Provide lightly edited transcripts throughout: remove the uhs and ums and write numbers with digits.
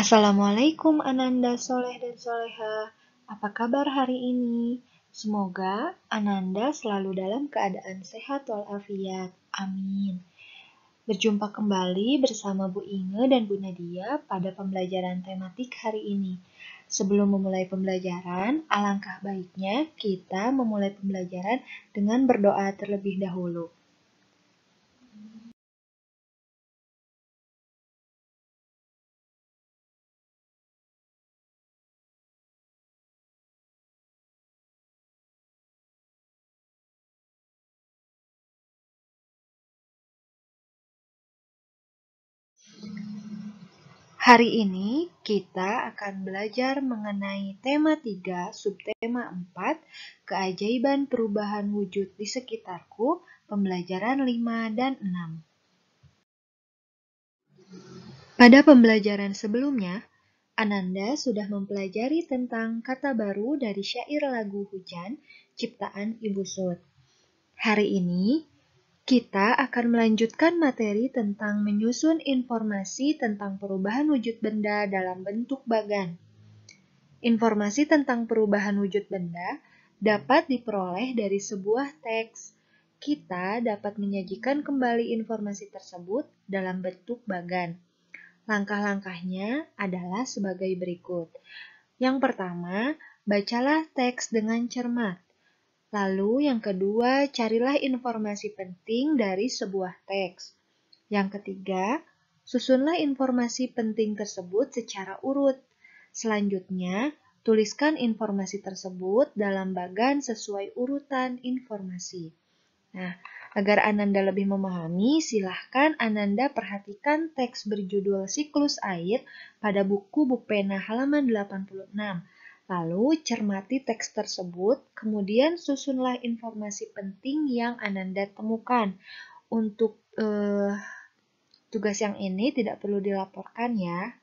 Assalamualaikum Ananda Soleh dan Soleha. Apa kabar hari ini? Semoga Ananda selalu dalam keadaan sehat walafiat. Amin. Berjumpa kembali bersama Bu Inge dan Bu Nadia pada pembelajaran tematik hari ini. Sebelum memulai pembelajaran, alangkah baiknya kita memulai pembelajaran dengan berdoa terlebih dahulu. Hari ini kita akan belajar mengenai tema 3, subtema 4, keajaiban perubahan wujud di sekitarku, pembelajaran 5 dan 6. Pada pembelajaran sebelumnya, Ananda sudah mempelajari tentang kata baru dari syair lagu Hujan, ciptaan Ibu Sud. Hari ini, kita akan melanjutkan materi tentang menyusun informasi tentang perubahan wujud benda dalam bentuk bagan. Informasi tentang perubahan wujud benda dapat diperoleh dari sebuah teks. Kita dapat menyajikan kembali informasi tersebut dalam bentuk bagan. Langkah-langkahnya adalah sebagai berikut. Yang pertama, bacalah teks dengan cermat. Lalu yang kedua, carilah informasi penting dari sebuah teks. Yang ketiga, susunlah informasi penting tersebut secara urut. Selanjutnya, tuliskan informasi tersebut dalam bagan sesuai urutan informasi. Nah, agar Ananda lebih memahami, silahkan Ananda perhatikan teks berjudul Siklus Air pada buku Bukpena halaman 86. Lalu cermati teks tersebut, kemudian susunlah informasi penting yang Ananda temukan. Untuk tugas yang ini tidak perlu dilaporkan ya.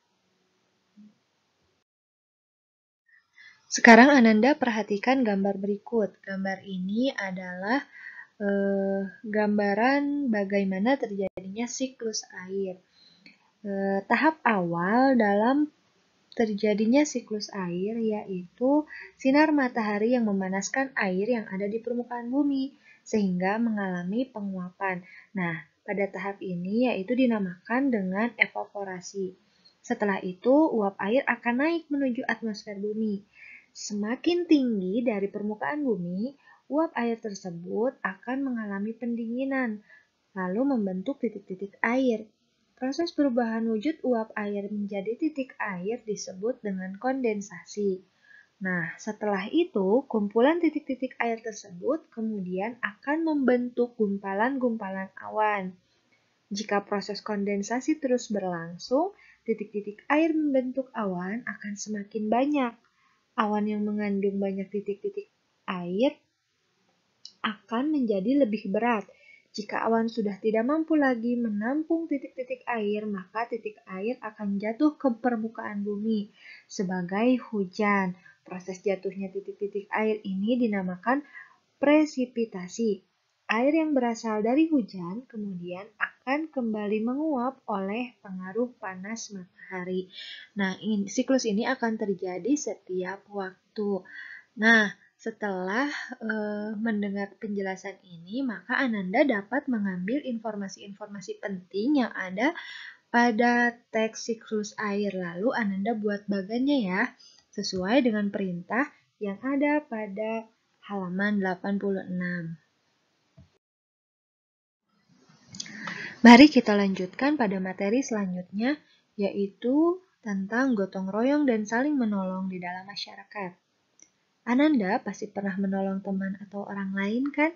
Sekarang Ananda perhatikan gambar berikut. Gambar ini adalah gambaran bagaimana terjadinya siklus air. Tahap awal dalam terjadinya siklus air yaitu sinar matahari yang memanaskan air yang ada di permukaan bumi sehingga mengalami penguapan. Nah, pada tahap ini yaitu dinamakan dengan evaporasi. Setelah itu, uap air akan naik menuju atmosfer bumi. Semakin tinggi dari permukaan bumi, uap air tersebut akan mengalami pendinginan, lalu membentuk titik-titik air. Proses perubahan wujud uap air menjadi titik air disebut dengan kondensasi. Nah, setelah itu, kumpulan titik-titik air tersebut kemudian akan membentuk gumpalan-gumpalan awan. Jika proses kondensasi terus berlangsung, titik-titik air membentuk awan akan semakin banyak. Awan yang mengandung banyak titik-titik air akan menjadi lebih berat. Jika awan sudah tidak mampu lagi menampung titik-titik air, maka titik air akan jatuh ke permukaan bumi sebagai hujan. Proses jatuhnya titik-titik air ini dinamakan presipitasi. Air yang berasal dari hujan kemudian akan kembali menguap oleh pengaruh panas matahari. Nah, siklus ini akan terjadi setiap waktu. Nah, setelah mendengar penjelasan ini, maka Ananda dapat mengambil informasi-informasi penting yang ada pada teks siklus air. Lalu Ananda buat bagannya ya, sesuai dengan perintah yang ada pada halaman 86. Mari kita lanjutkan pada materi selanjutnya, yaitu tentang gotong royong dan saling menolong di dalam masyarakat. Ananda pasti pernah menolong teman atau orang lain kan?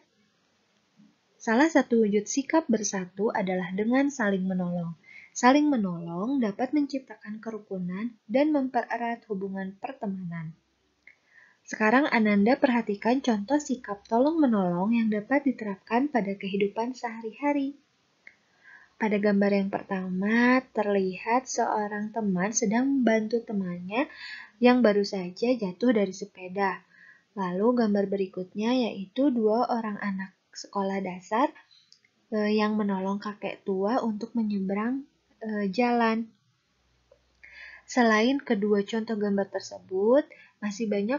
Salah satu wujud sikap bersatu adalah dengan saling menolong. Saling menolong dapat menciptakan kerukunan dan mempererat hubungan pertemanan. Sekarang Ananda perhatikan contoh sikap tolong-menolong yang dapat diterapkan pada kehidupan sehari-hari. Pada gambar yang pertama, terlihat seorang teman sedang membantu temannya yang baru saja jatuh dari sepeda. Lalu gambar berikutnya yaitu dua orang anak sekolah dasar yang menolong kakek tua untuk menyeberang jalan. Selain kedua contoh gambar tersebut, masih banyak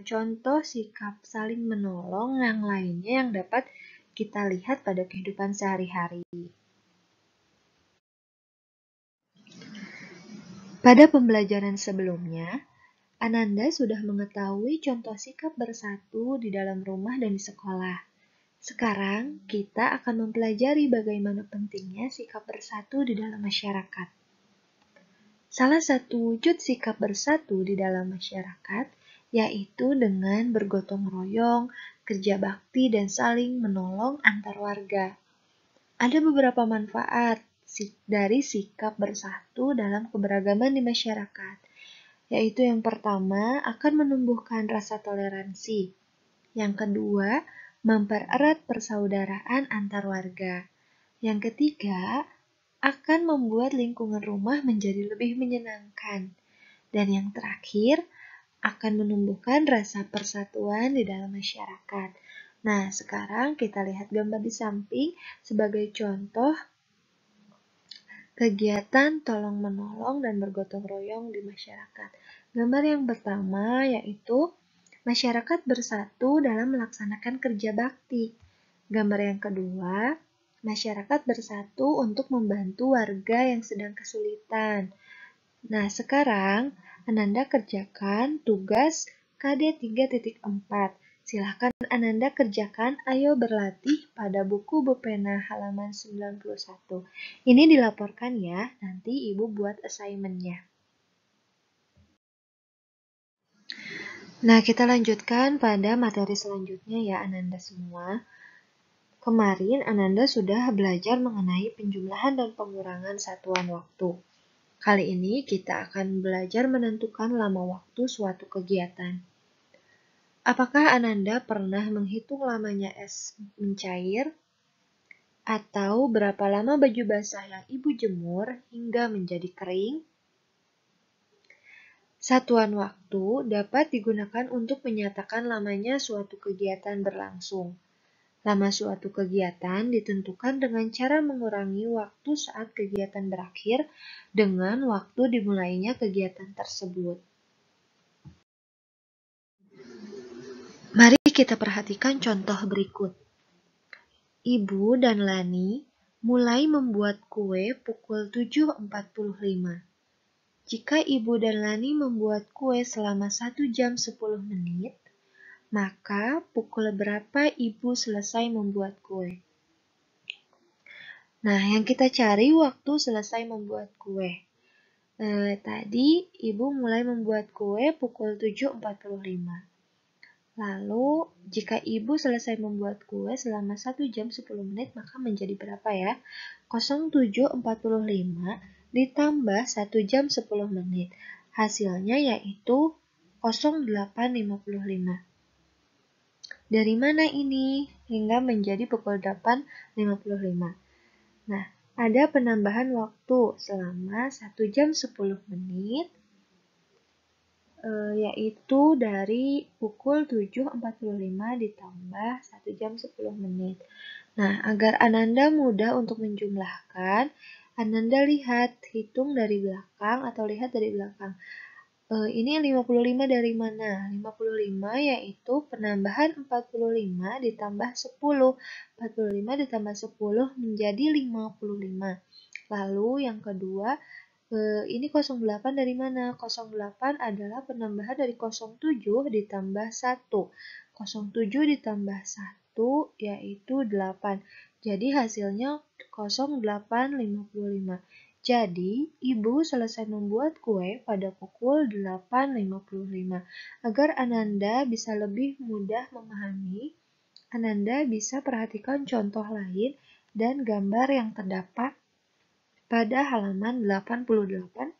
contoh sikap saling menolong yang lainnya yang dapat kita lihat pada kehidupan sehari-hari. Pada pembelajaran sebelumnya, Ananda sudah mengetahui contoh sikap bersatu di dalam rumah dan di sekolah. Sekarang, kita akan mempelajari bagaimana pentingnya sikap bersatu di dalam masyarakat. Salah satu wujud sikap bersatu di dalam masyarakat yaitu dengan bergotong royong, kerja bakti, dan saling menolong antar warga. Ada beberapa manfaat dari sikap bersatu dalam keberagaman di masyarakat, yaitu yang pertama akan menumbuhkan rasa toleransi, yang kedua mempererat persaudaraan antar warga, yang ketiga akan membuat lingkungan rumah menjadi lebih menyenangkan, dan yang terakhir akan menumbuhkan rasa persatuan di dalam masyarakat. Nah, sekarang kita lihat gambar di samping sebagai contoh kegiatan tolong-menolong dan bergotong royong di masyarakat. Gambar yang pertama yaitu masyarakat bersatu dalam melaksanakan kerja bakti. Gambar yang kedua, masyarakat bersatu untuk membantu warga yang sedang kesulitan. Nah, sekarang Ananda kerjakan tugas KD 3.4. Silahkan Ananda kerjakan, ayo berlatih pada buku Bupena halaman 91. Ini dilaporkan ya, nanti Ibu buat assignment-nya. Nah, kita lanjutkan pada materi selanjutnya ya Ananda semua. Kemarin Ananda sudah belajar mengenai penjumlahan dan pengurangan satuan waktu. Kali ini kita akan belajar menentukan lama waktu suatu kegiatan. Apakah Ananda pernah menghitung lamanya es mencair? Atau berapa lama baju basah yang Ibu jemur hingga menjadi kering? Satuan waktu dapat digunakan untuk menyatakan lamanya suatu kegiatan berlangsung. Lama suatu kegiatan ditentukan dengan cara mengurangi waktu saat kegiatan berakhir dengan waktu dimulainya kegiatan tersebut. Mari kita perhatikan contoh berikut. Ibu dan Lani mulai membuat kue pukul 7.45. Jika Ibu dan Lani membuat kue selama 1 jam 10 menit, maka pukul berapa Ibu selesai membuat kue? Nah, yang kita cari waktu selesai membuat kue. Tadi Ibu mulai membuat kue pukul 7.45. Lalu, jika Ibu selesai membuat kue selama 1 jam 10 menit, maka menjadi berapa ya? 07.45 ditambah 1 jam 10 menit. Hasilnya yaitu 08.55. Dari mana ini? Hingga menjadi pukul 8.55. Nah, ada penambahan waktu selama 1 jam 10 menit, yaitu dari pukul 7.45 ditambah 1 jam 10 menit. Nah, agar Ananda mudah untuk menjumlahkan, Ananda hitung dari belakang atau lihat dari belakang. Ini 55 dari mana? 55 yaitu penambahan 45 ditambah 10. 45 ditambah 10 menjadi 55. Lalu yang kedua, ini 08 dari mana? 08 adalah penambahan dari 07 ditambah 1. 07 ditambah 1 yaitu 8. Jadi hasilnya 08.55. Jadi, Ibu selesai membuat kue pada pukul 8.55. Agar Ananda bisa lebih mudah memahami, Ananda bisa perhatikan contoh lain dan gambar yang terdapat pada halaman 88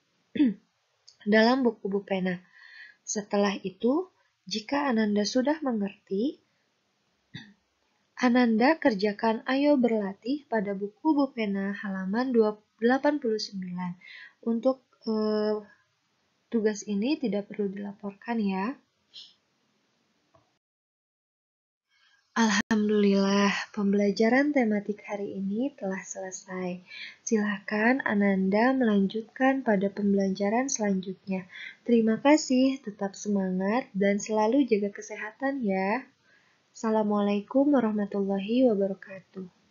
dalam buku Bupena. Setelah itu, jika Ananda sudah mengerti, Ananda kerjakan ayo berlatih pada buku Bupena halaman 89. Untuk tugas ini tidak perlu dilaporkan ya. Alhamdulillah, pembelajaran tematik hari ini telah selesai. Silakan Ananda melanjutkan pada pembelajaran selanjutnya. Terima kasih, tetap semangat, dan selalu jaga kesehatan ya. Assalamualaikum warahmatullahi wabarakatuh.